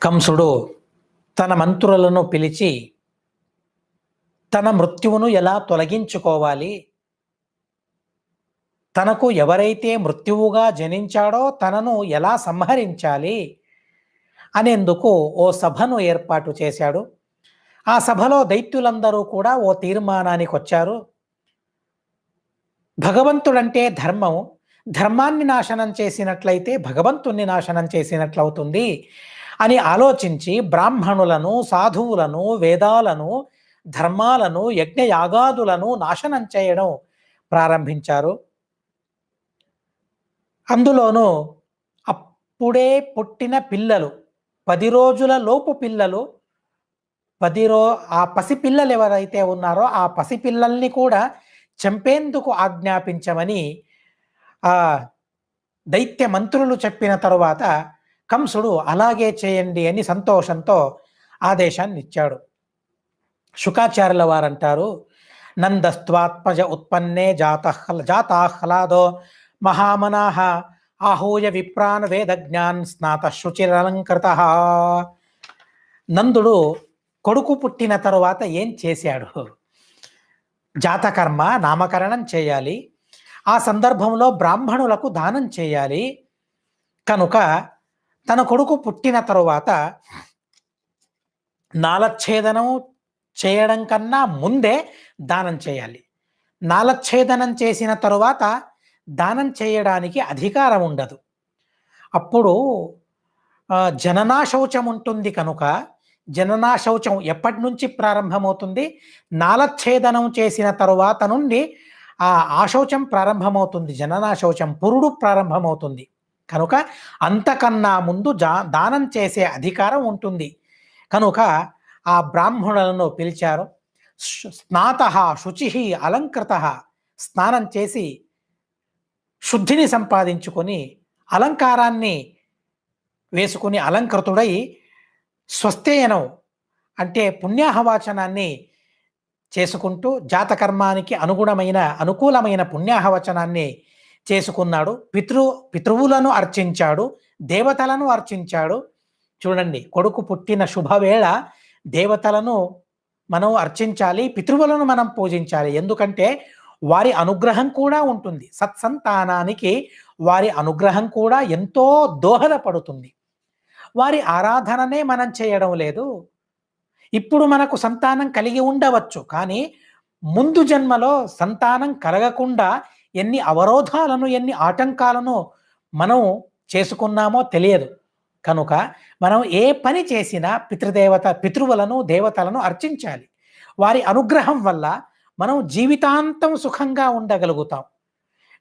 కంసుడు తన మంత్రులను పిలిచి తన మృత్యువును ఎలా తొలగించుకోవాలి, తనకు ఎవరైతే మృత్యువుగా జనించాడో తనను ఎలా సంహరించాలి అనేందుకు ఓ సభను ఏర్పాటు చేశాడు. ఆ సభలో దైత్యులందరూ కూడా ఓ తీర్మానానికి వచ్చారు. భగవంతుడంటే ధర్మం, ధర్మాన్ని నాశనం చేసినట్లయితే భగవంతుణ్ణి నాశనం చేసినట్లవుతుంది అని ఆలోచించి బ్రాహ్మణులను, సాధువులను, వేదాలను, ధర్మాలను, యజ్ఞయాగాదులను నాశనం చేయడం ప్రారంభించారు. అందులోనూ అప్పుడే పుట్టిన పిల్లలు, 10 రోజుల లోపు పిల్లలు, ఆ పసిపిల్లలు ఎవరైతే ఉన్నారో ఆ పసిపిల్లల్ని కూడా చంపేందుకు ఆజ్ఞాపించమని ఆ దైత్య మంత్రులు చెప్పిన తరువాత కంసుడు అలాగే చేయండి అని సంతోషంతో ఆదేశాన్ని ఇచ్చాడు. శుకాచార్యుల వారంటారు, నందస్త్వాత్మజ ఉత్పన్నే జాతాహ్లాదో మహామనాహ ఆహూయ విప్రాన్ వేదజ్ఞాన్ స్నాత శుచిరలంకృత. నందుడు కొడుకు పుట్టిన తరువాత ఏం చేశాడు? జాతకర్మ, నామకరణం చేయాలి. ఆ సందర్భంలో బ్రాహ్మణులకు దానం చేయాలి. కనుక తన కొడుకు పుట్టిన తరువాత నాలచ్ఛేదనం చేయడం కన్నా ముందే దానం చేయాలి. నాలచ్ఛేదనం చేసిన తరువాత దానం చేయడానికి అధికారం ఉండదు. అప్పుడు జననా శౌచం ఉంటుంది. కనుక జననా శౌచం ఎప్పటి నుంచి ప్రారంభమవుతుంది? నాలచ్ఛేదనం చేసిన తరువాత నుండి ఆ శౌచం ప్రారంభమవుతుంది. జననా శౌచం, పురుడు ప్రారంభమవుతుంది. కనుక అంతకన్నా ముందు దానం చేసే అధికారం ఉంటుంది. కనుక ఆ బ్రాహ్మణులను పిలిచారు. స్నాత శుచి అలంకృత, స్నానం చేసి శుద్ధిని సంపాదించుకొని అలంకారాన్ని వేసుకుని అలంకృతుడై స్వస్థేయనం అంటే పుణ్యాహవచనాన్ని చేసుకుంటూ జాతకర్మానికి అనుకూలమైన పుణ్యాహవచనాన్ని చేసుకున్నాడు. పితృవులను అర్చించాడు, దేవతలను అర్చించాడు. చూడండి, కొడుకు పుట్టిన శుభవేళ దేవతలను మనం అర్చించాలి, పితృవులను మనం పూజించాలి. ఎందుకంటే వారి అనుగ్రహం కూడా ఉంటుంది. సత్సంతానానికి వారి అనుగ్రహం కూడా ఎంతో దోహదపడుతుంది. వారి ఆరాధననే మనం చేయడం లేదు. ఇప్పుడు మనకు సంతానం కలిగి ఉండవచ్చు, కానీ ముందు జన్మలో సంతానం కలగకుండా ఎన్ని అవరోధాలను, ఎన్ని ఆటంకాలను మనం చేసుకున్నామో తెలియదు. కనుక మనం ఏ పని చేసినా పితృవులను, దేవతలను అర్చించాలి. వారి అనుగ్రహం వల్ల మనం జీవితాంతం సుఖంగా ఉండగలుగుతాం.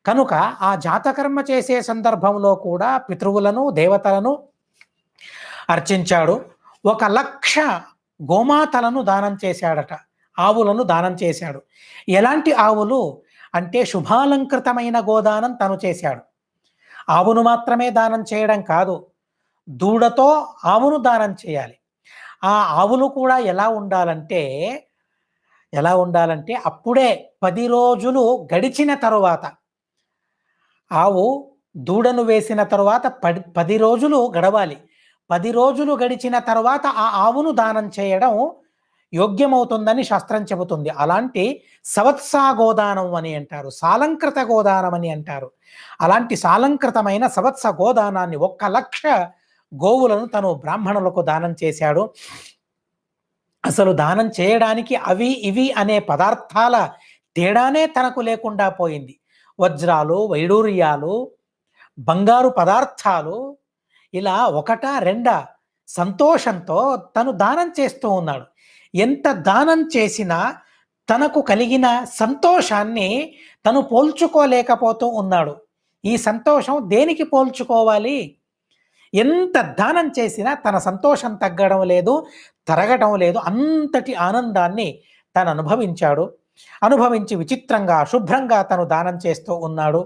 కనుక ఆ జాతకర్మ చేసే సందర్భంలో కూడా పితృవులను, దేవతలను అర్చించాడు. 1,00,000 గోమాతలను దానం చేశాడట, ఆవులను దానం చేశాడు. ఎలాంటి ఆవులు అంటే శుభాలంకృతమైన గోదానం తను చేశాడు. ఆవును మాత్రమే దానం చేయడం కాదు, దూడతో ఆవును దానం చేయాలి. ఆ ఆవులు కూడా ఎలా ఉండాలంటే అప్పుడే 10 రోజులు గడిచిన తరువాత, ఆవు దూడను వేసిన తరువాత 10 రోజులు గడవాలి. 10 రోజులు గడిచిన తర్వాత ఆ ఆవును దానం చేయడం యోగ్యమవుతుందని శాస్త్రం చెబుతుంది. అలాంటి సవత్సా గోదానం అని అంటారు, సాలంకృత గోదానం అని అంటారు. అలాంటి సాలంకృతమైన సవత్స గోదానాన్ని 1,00,000 గోవులను తను బ్రాహ్మణులకు దానం చేశాడు. అసలు దానం చేయడానికి అవి ఇవి అనే పదార్థాల తేడానే తనకు లేకుండా పోయింది. వజ్రాలు, వైడూర్యాలు, బంగారు పదార్థాలు ఇలా 1, 2 సంతోషంతో తను దానం చేస్తూ ఉన్నాడు. ఎంత దానం చేసినా తనకు కలిగిన సంతోషాన్ని తను పోల్చుకోలేకపోతూ ఉన్నాడు. ఈ సంతోషం దేనికి పోల్చుకోవాలి? ఎంత దానం చేసినా తన సంతోషం తగ్గడం లేదు, తరగడం లేదు. అంతటి ఆనందాన్ని తను అనుభవించాడు. అనుభవించి విచిత్రంగా, శుభ్రంగా తను దానం చేస్తూ ఉన్నాడు.